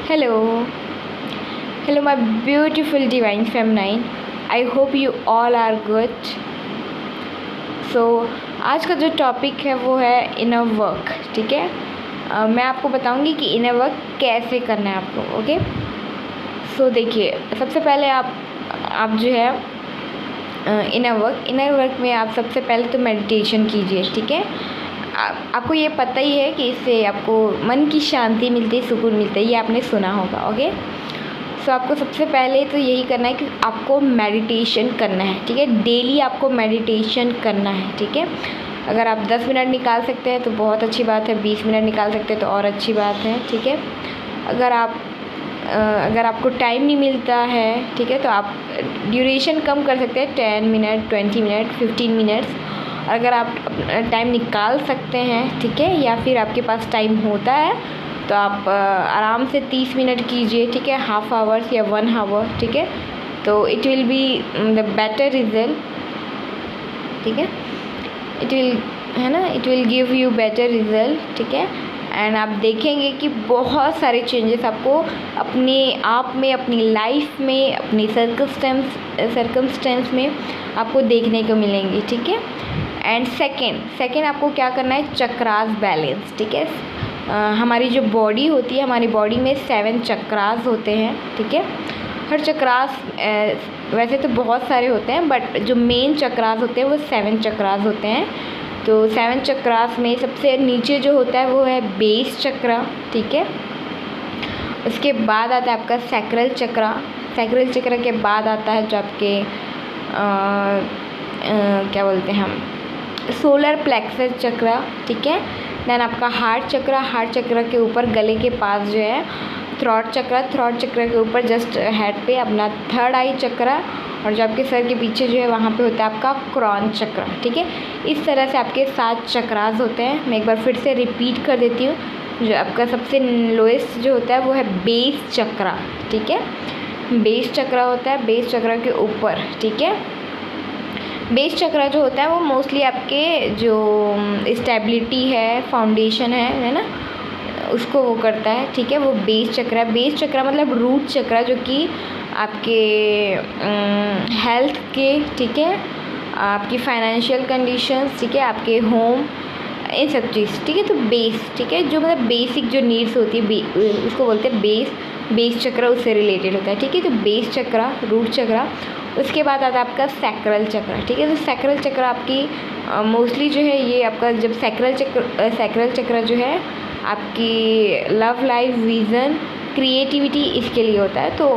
Hello, hello, my beautiful divine feminine. I hope you all are good. So आज का जो topic है वो है इनर वर्क. ठीक है, मैं आपको बताऊंगी कि इनर वर्क कैसे करना है आपको. ओके, सो देखिए, सबसे पहले आप जो है इनर वर्क में आप सबसे पहले तो मेडिटेशन कीजिए. ठीक है, आपको ये पता ही है कि इससे आपको मन की शांति मिलती है, सुकून मिलता है, ये आपने सुना होगा. ओके, सो आपको सबसे पहले तो यही करना है कि आपको मेडिटेशन करना है. ठीक है, डेली आपको मेडिटेशन करना है. ठीक है, अगर आप 10 मिनट निकाल सकते हैं तो बहुत अच्छी बात है, 20 मिनट निकाल सकते हैं तो और अच्छी बात है. ठीक है, अगर आपको टाइम नहीं मिलता है, ठीक है, तो आप ड्यूरेशन कम कर सकते हैं, 10 मिनट, 20 मिनट, 15 मिनट्स. अगर आप टाइम निकाल सकते हैं, ठीक है, या फिर आपके पास टाइम होता है तो आप आराम से 30 मिनट कीजिए. ठीक है, हाफ आवर्स या 1 आवर. ठीक है, तो it will be the better result. ठीक है, it will give you better result. ठीक है, एंड आप देखेंगे कि बहुत सारे चेंजेस आपको अपने आप में, अपनी लाइफ में, अपनी सर्कमस्टेंस में आपको देखने को मिलेंगे. ठीक है, एंड सेकेंड आपको क्या करना है, चक्रास बैलेंस. ठीक है, हमारी जो बॉडी होती है, हमारी बॉडी में 7 चक्रास होते हैं. ठीक है, हर चक्रास वैसे तो बहुत सारे होते हैं, बट जो मेन चक्रास होते हैं वो 7 चक्रास होते हैं. तो 7 चक्रास में सबसे नीचे जो होता है वो है बेस चक्रा. ठीक है, उसके बाद आता है आपका सैक्रल चक्रा. सैक्रल चक्र के बाद आता है जो आपके क्या बोलते हैं हम, सोलर प्लेक्सस चक्रा. ठीक है, देन आपका हार्ट चक्र के ऊपर गले के पास जो है थ्रॉट चक्र के ऊपर जस्ट हेड पे अपना थर्ड आई चक्रा, और जो आपके सर के पीछे जो है वहाँ पे होता है आपका क्रॉन चक्र. ठीक है, इस तरह से आपके 7 चक्रास होते हैं. मैं एक बार फिर से रिपीट कर देती हूँ. जो आपका सबसे लोएस्ट जो होता है वो है बेस चक्रा. ठीक है, बेस चक्रा होता है, बेस चक्रा के ऊपर. ठीक है, बेस चक्रा जो होता है वो मोस्टली आपके जो स्टेबिलिटी है, फाउंडेशन है ना, उसको वो करता है. ठीक है, वो बेस चक्रा है. बेस चक्रा मतलब रूट चक्रा, जो कि आपके हेल्थ के, ठीक है, आपकी फाइनेंशियल कंडीशंस, ठीक है, आपके होम, इन सब चीज़. ठीक है, तो बेस, ठीक है, जो मतलब बेसिक जो नीड्स होती है उसको बोलते हैं बेस चक्रा, उससे रिलेटेड होता है. ठीक है, तो बेस चक्रा, रूट चक्रा. उसके बाद आता है आपका सैक्रल चक्र. ठीक है, तो सैक्रल चक्र आपकी मोस्टली जो है ये आपका जब सैक्रल चक्र जो है आपकी लव लाइफ, विज़न, क्रिएटिविटी, इसके लिए होता है. तो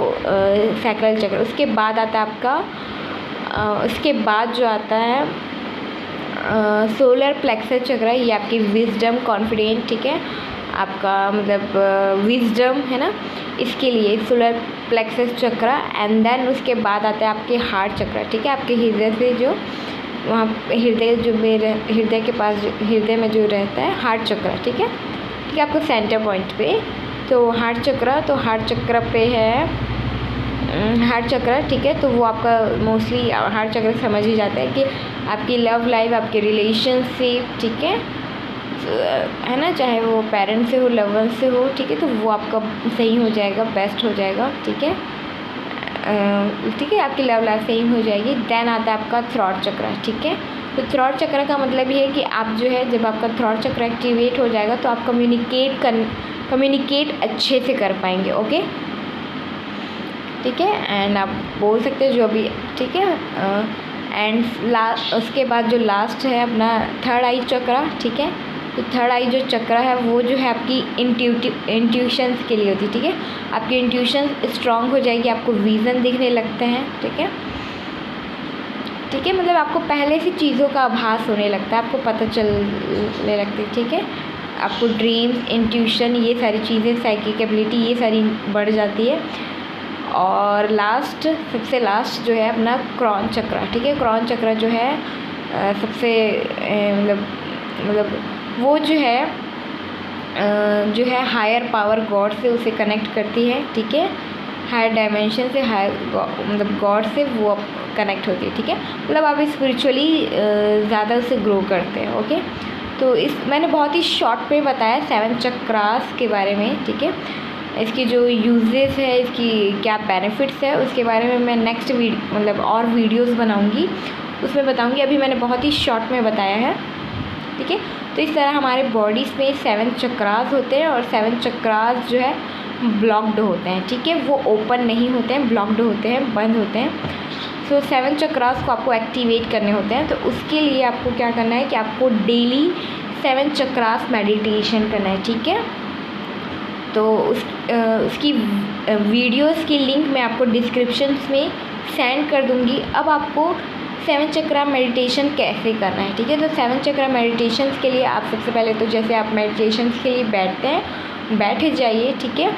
सैक्रल चक्र. उसके बाद आता है आपका उसके बाद जो आता है सोलर प्लेक्सस चक्र. ये आपकी विजडम, कॉन्फिडेंट, ठीक है, आपका मतलब विजडम है ना, इसके लिए सोलर प्लेक्सस चक्र. एंड देन उसके बाद आता है आपके हार्ट चक्र. ठीक है, आपके हृदय से जो वहाँ हृदय के पास, हृदय में जो रहता है हार्ट चक्र. ठीक है, आपको सेंटर पॉइंट पे. तो हार्ट चक्र पे है हार्ट चक्र. ठीक है, तो वो आपका मोस्टली हार्ट चक्र समझ ही जाता है कि आपकी लव लाइफ, आपके रिलेशनशिप, ठीक है ना, चाहे वो पेरेंट्स से हो, लवर से हो. ठीक है, तो वो आपका सही हो जाएगा, बेस्ट हो जाएगा. ठीक है, आपकी लव लाइफ सही हो जाएगी. देन आता है आपका थ्रॉट चक्र. ठीक है, तो थ्रॉट चक्र का मतलब ये है कि आप जो है, जब आपका थ्रॉट चक्र एक्टिवेट हो जाएगा तो आप कम्युनिकेट अच्छे से कर पाएंगे. ओके, ठीक है, एंड आप बोल सकते हैं जो भी. ठीक है, एंड उसके बाद जो लास्ट है अपना थर्ड आई चक्र. ठीक है, तो थर्ड आई जो चक्र है वो जो है आपकी इंट्यूशंस के लिए होती है. ठीक है, आपकी इंट्यूशन स्ट्रांग हो जाएगी, आपको विज़न दिखने लगते हैं. ठीक है, मतलब आपको पहले से चीज़ों का आभास होने लगता है, आपको पता चलने लगती है. ठीक है, आपको ड्रीम्स, इंट्यूशन, ये सारी चीज़ें, साइकिक एबिलिटी, ये सारी बढ़ जाती है. और सबसे लास्ट जो है अपना क्रॉन चक्र. ठीक है, क्रॉन चक्र जो है सबसे मतलब वो जो है हायर पावर गॉड से उसे कनेक्ट करती है. ठीक है, हायर डायमेंशन से, हायर मतलब गॉड से वो कनेक्ट होती है. ठीक है, मतलब आप स्पिरिचुअली ज़्यादा उसे ग्रो करते हैं. ओके, तो मैंने बहुत ही शॉर्ट पे बताया 7 चक्रास के बारे में. ठीक है, इसकी जो यूजेस है, इसकी क्या बेनिफिट्स है, उसके बारे में मैं नेक्स्ट मतलब और वीडियोस बनाऊंगी, उसमें बताऊंगी। अभी मैंने बहुत ही शॉर्ट में बताया है, ठीक है। तो इस तरह हमारे बॉडीज़ में 7 चक्रास होते हैं और 7 चक्रास जो है ब्लॉक्ड होते हैं, ठीक है। वो ओपन नहीं होते हैं, ब्लॉक्ड होते हैं, बंद होते हैं। सो 7 चक्रास को आपको एक्टिवेट करने होते हैं। तो उसके लिए आपको क्या करना है कि आपको डेली 7 चक्रास मेडिटेशन करना है, ठीक है। तो उसकी वीडियोस की लिंक मैं आपको डिस्क्रिप्शन में सेंड कर दूंगी। अब आपको 7 चक्रा मेडिटेशन कैसे करना है, ठीक है। तो 7 चक्रा मेडिटेशन के लिए आप सबसे पहले तो जैसे आप मेडिटेशन के लिए बैठते हैं, बैठ जाइए, ठीक है।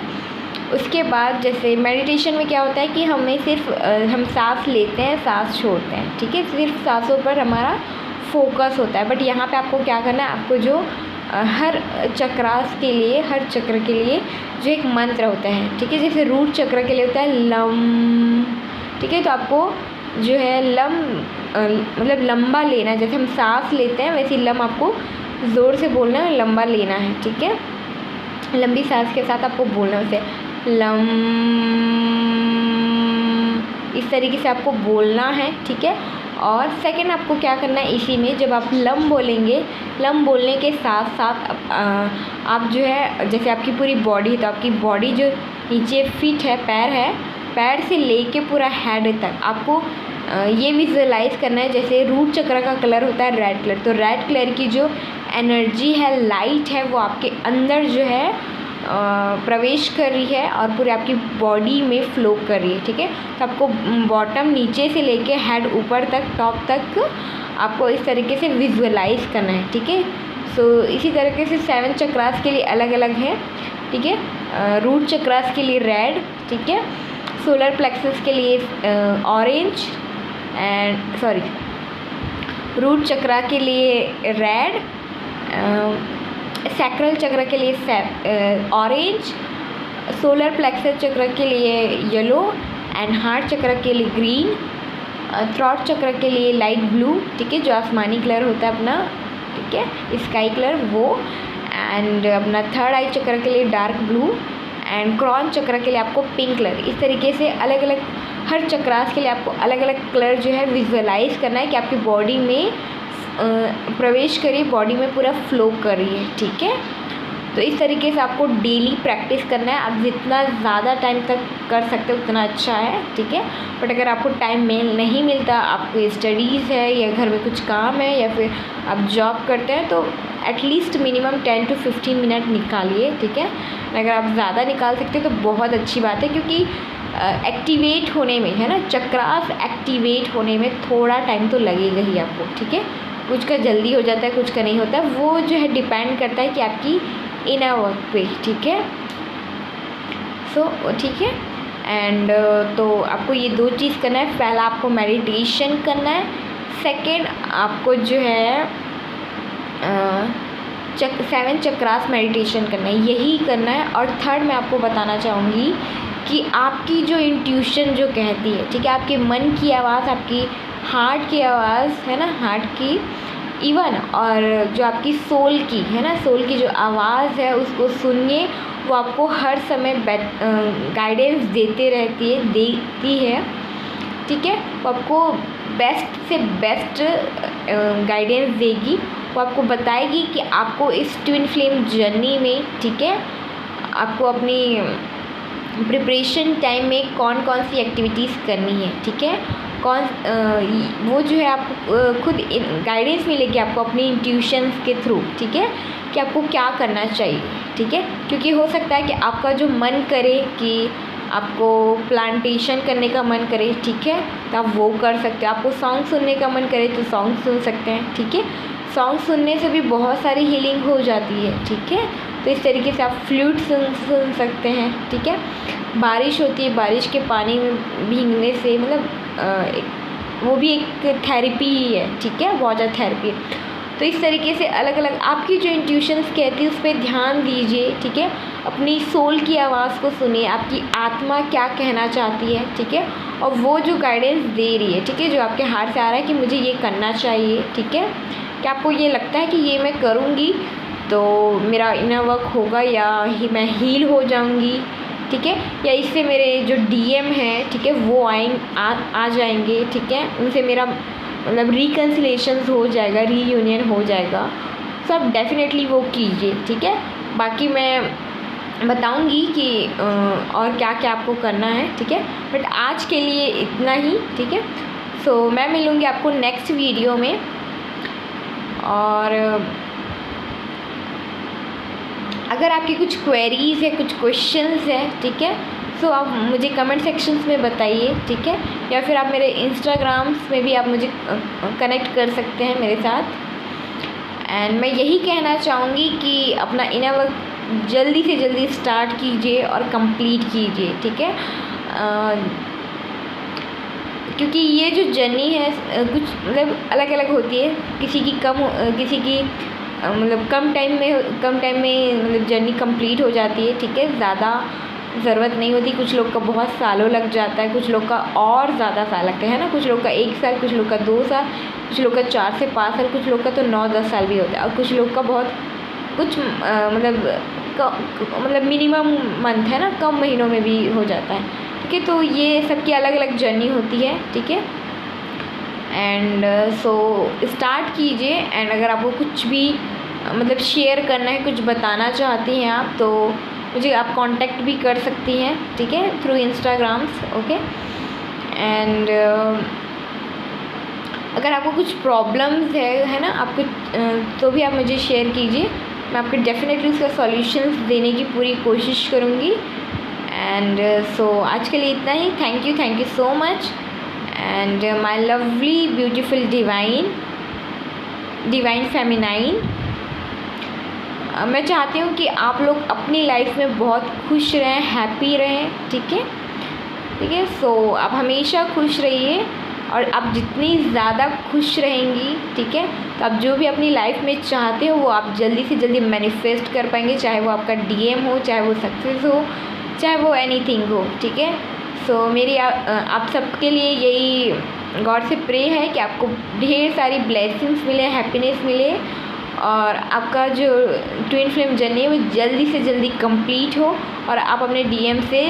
उसके बाद जैसे मेडिटेशन में क्या होता है कि हमें सिर्फ हम सांस लेते हैं, सांस छोड़ते हैं, ठीक है। सिर्फ सांसों पर हमारा फोकस होता है। बट यहाँ पे आपको क्या करना है, आपको जो हर चक्रास के लिए, हर चक्र के लिए जो एक मंत्र होता है, ठीक है। जैसे रूट चक्र के लिए होता है लम, ठीक है। तो आपको जो है लम मतलब लंबा लेना, जैसे हम सांस लेते हैं वैसे लम आपको ज़ोर से बोलना है, लंबा लेना है, ठीक है। लंबी सांस के साथ आपको बोलना है उसे लम, इस तरीके से आपको बोलना है, ठीक है। और सेकंड आपको क्या करना है, इसी में जब आप लम बोलेंगे, लम बोलने के साथ साथ आप जो है जैसे आपकी पूरी बॉडी है, तो आपकी बॉडी जो नीचे फिट है, पैर से लेके पूरा हेड तक आपको ये विजुअलाइज करना है। जैसे रूट चक्र का कलर होता है रेड कलर, तो रेड कलर की जो एनर्जी है, लाइट है, वो आपके अंदर जो है प्रवेश कर रही है और पूरे आपकी बॉडी में फ्लो कर रही है, ठीक है। तो आपको बॉटम नीचे से लेके हेड ऊपर तक, टॉप तक आपको इस तरीके से विजुअलाइज करना है, ठीक है। सो इसी तरीके से 7 चक्रास के लिए अलग अलग है, ठीक है। रूट चक्रास के लिए रेड, ठीक है। सोलर प्लेक्सस के लिए ऑरेंज एंड सॉरी रूट चक्रा के लिए रेड, सैक्रल चक्र के लिए ऑरेंज, सोलर प्लेक्सस चक्र के लिए येलो एंड हार्ट चक्र के लिए ग्रीन, थ्रॉट चक्र के लिए लाइट ब्लू, ठीक है, जो आसमानी कलर होता है अपना, ठीक है, स्काई कलर वो, एंड अपना थर्ड आई चक्र के लिए डार्क ब्लू एंड क्रॉन चक्र के लिए आपको पिंक कलर। इस तरीके से अलग अलग हर चक्रास के लिए आपको अलग अलग कलर जो है विजुअलाइज करना है कि आपकी बॉडी में प्रवेश करी, बॉडी में पूरा फ्लो कर रही है, ठीक है। तो इस तरीके से आपको डेली प्रैक्टिस करना है। आप जितना ज़्यादा टाइम तक कर सकते हो उतना अच्छा है, ठीक है। बट अगर आपको टाइम नहीं मिलता, आपको स्टडीज़ है या घर में कुछ काम है या फिर आप जॉब करते हैं, तो एटलीस्ट मिनिमम 10 to 15 मिनट निकालिए, ठीक है। अगर आप ज़्यादा निकाल सकते हो तो बहुत अच्छी बात है, क्योंकि एक्टिवेट होने में, है ना, चक्रास एक्टिवेट होने में थोड़ा टाइम तो लगेगा ही आपको, ठीक है। कुछ का जल्दी हो जाता है, कुछ का नहीं होता है, वो जो है डिपेंड करता है कि आपकी इनर वर्क पे, ठीक है। सो ठीक है। एंड तो आपको ये 2 चीज़ करना है। पहला आपको मेडिटेशन करना है, सेकंड आपको जो है 7 चक्रास मेडिटेशन करना है, यही करना है। और थर्ड मैं आपको बताना चाहूँगी कि आपकी जो इंट्यूशन जो कहती है, ठीक है, आपके मन की आवाज़, आपकी हार्ट की आवाज़, है ना, हार्ट की इवन, और जो आपकी सोल की है ना, सोल की जो आवाज़ है उसको सुनिए। वो आपको हर समय गाइडेंस देती है, ठीक है। वो आपको बेस्ट से बेस्ट गाइडेंस देगी। वो आपको बताएगी कि आपको इस ट्विन फ्लेम जर्नी में, ठीक है, आपको अपनी प्रिपरेशन टाइम में कौन कौन सी एक्टिविटीज़ करनी है, ठीक है। वो जो है आप खुद गाइडेंस मिलेगी आपको अपनी इंट्यूशंस के थ्रू, ठीक है, कि आपको क्या करना चाहिए, ठीक है। क्योंकि हो सकता है कि आपका जो मन करे कि आपको प्लांटेशन करने का मन करे, ठीक है, तो आप वो कर सकते हो। आपको सॉन्ग सुनने का मन करे तो सॉन्ग सुन सकते हैं, ठीक है। सॉन्ग सुनने से भी बहुत सारी हीलिंग हो जाती है, ठीक है। तो इस तरीके से आप फ्लूट सुन सकते हैं, ठीक है। बारिश होती है, बारिश के पानी में भीगने से मतलब वो भी एक थेरेपी ही है, ठीक है, वाटर थेरेपी है। तो इस तरीके से अलग अलग आपकी जो इंट्यूशंस कहती है उस पर ध्यान दीजिए, ठीक है। अपनी सोल की आवाज़ को सुनिए, आपकी आत्मा क्या कहना चाहती है, ठीक है, और वो जो गाइडेंस दे रही है, ठीक है, जो आपके हाथ से आ रहा है कि मुझे ये करना चाहिए, ठीक है, कि आपको ये लगता है कि ये मैं करूँगी तो मेरा इनर वर्क होगा या मैं हील हो जाऊँगी, ठीक है, या इससे मेरे जो डीएम है, ठीक है, वो आ जाएंगे, ठीक है, उनसे मेरा मतलब रिकन्सिलेशन हो जाएगा, रीयूनियन हो जाएगा। सो आप डेफिनेटली वो कीजिए, ठीक है। बाकी मैं बताऊंगी कि और क्या क्या आपको करना है, ठीक है, बट आज के लिए इतना ही, ठीक है। सो मैं मिलूँगी आपको नेक्स्ट वीडियो में, और अगर आपकी कुछ क्वेरीज़ है, कुछ क्वेश्चंस है, ठीक है, सो आप मुझे कमेंट सेक्शंस में बताइए, ठीक है, या फिर आप मेरे इंस्टाग्राम्स में भी आप मुझे कनेक्ट कर सकते हैं मेरे साथ। एंड मैं यही कहना चाहूँगी कि अपना इनर वर्क जल्दी से जल्दी स्टार्ट कीजिए और कंप्लीट कीजिए, ठीक है, क्योंकि ये जो जर्नी है कुछ मतलब अलग अलग होती है, किसी की मतलब कम टाइम में मतलब जर्नी कंप्लीट हो जाती है, ठीक है, ज़्यादा ज़रूरत नहीं होती। कुछ लोग का बहुत सालों लग जाता है, कुछ लोग का और ज़्यादा साल लगते हैं ना, कुछ लोग का 1 साल, कुछ लोग का 2 साल, कुछ लोग का 4 से 5 साल, कुछ लोग का तो 9-10 साल भी होता है, और कुछ लोग का बहुत कुछ मतलब मिनिमम मंथ है ना, कम महीनों में भी हो जाता है, ठीक है। तो ये सबकी अलग अलग जर्नी होती है, ठीक है। एंड सो स्टार्ट कीजिए। एंड अगर आपको कुछ भी मतलब शेयर करना है, कुछ बताना चाहती हैं आप, तो मुझे आप कांटेक्ट भी कर सकती हैं, ठीक है, थ्रू इंस्टाग्राम्स, ओके। एंड अगर आपको कुछ प्रॉब्लम्स है ना आपको, तो भी आप मुझे शेयर कीजिए, मैं आपको डेफिनेटली उसका सॉल्यूशंस देने की पूरी कोशिश करूँगी। एंड सो आज के लिए इतना ही। Thank you so much. And my lovely beautiful divine feminine, मैं चाहती हूँ कि आप लोग अपनी लाइफ में बहुत खुश रहें, हैप्पी रहें, ठीक है। सो आप हमेशा खुश रहिए, और आप जितनी ज़्यादा खुश रहेंगी, ठीक है, तो आप जो भी अपनी लाइफ में चाहते हो वो आप जल्दी से जल्दी मैनिफेस्ट कर पाएंगे, चाहे वो आपका डीएम हो, चाहे वो सक्सेस हो, चाहे वो एनीथिंग हो, ठीक है। सो मेरी आप सबके लिए यही गॉड से प्रे है कि आपको ढेर सारी ब्लेसिंग्स मिले, हैप्पीनेस मिले, और आपका जो ट्विन फ्लेम जर्नी है वो जल्दी से जल्दी कंप्लीट हो, और आप अपने डीएम से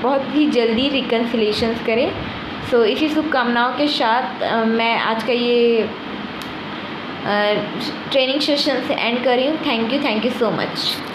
बहुत ही जल्दी रिकन्सिलेशंस करें। सो इसी शुभकामनाओं के साथ मैं आज का ये ट्रेनिंग सेशन से एंड कर रही हूँ। Thank you so much.